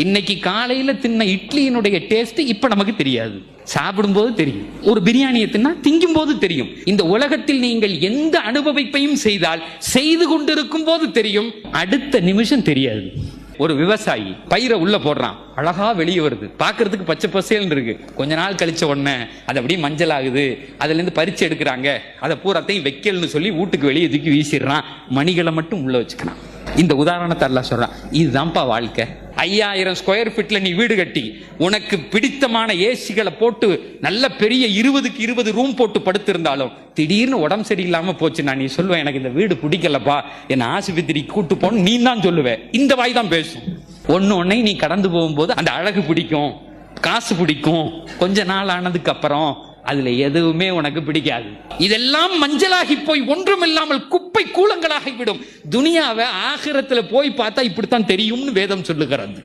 இன்னைக்கு காலையில தின்ன இட்லியினுடைய டேஸ்ட் இப்ப நமக்கு தெரியாது, சாப்பிடும் போது தெரியும். ஒரு பிரியாணியை தின்னா திங்கும் போது தெரியும். இந்த உலகத்தில் நீங்கள் எந்த அனுபவிப்பையும் செய்தால் செய்து கொண்டிருக்கும் போது தெரியும், அடுத்த நிமிஷம் தெரியாது. ஒரு விவசாயி பயிரை உள்ள போடுறான், அழகா வெளியே வருது, பாக்குறதுக்கு பச்சை பசேல்னு இருக்கு. கொஞ்ச நாள் கழிச்ச உடனே அது அப்படியே மஞ்சள் ஆகுது. அதுல இருந்து பறிச்சு எடுக்கிறாங்க, அதை பூராத்தையும் வைக்கல்னு சொல்லி வீட்டுக்கு வெளியே தூக்கி வீசிடுறான், மணிகளை மட்டும் உள்ள வச்சுக்கிறான். இந்த உதாரணத்தை எல்லாம் சொல்றான். இதுதான்ப்பா வாழ்க்கை. 5000 ஸ்கொயர் ஃபீட்ல நீ வீடு கட்டி உனக்கு பிடித்தமான ஏசிகளை போட்டு நல்ல பெரிய 20க்கு 20 ரூம் போட்டு படுத்திருந்தாலும் திடீர்னு உடம்பு சரியில்லாம போச்சு, நான் நீ சொல்லுவேன் எனக்கு இந்த வீடு பிடிக்கலப்பா, என்ன ஆஸ்பத்திரி கூட்டு போன்னு நீ தான் சொல்லுவேன். இந்த வாய் தான் பேசும். ஒன்னொன்னை நீ கடந்து போகும்போது அந்த அழகு பிடிக்கும், காசு பிடிக்கும். கொஞ்ச நாள் ஆனதுக்கு அப்புறம் அதுல எதுவுமே உனக்கு பிடிக்காது. இதெல்லாம் மஞ்சளாகி போய் ஒன்றுமில்லாமல் குப்பை கூலங்களாகி விடும். துனியாவை ஆகிரத்துல போய் பார்த்தா இப்படித்தான் தெரியும்னு வேதம் சொல்லுகிறது.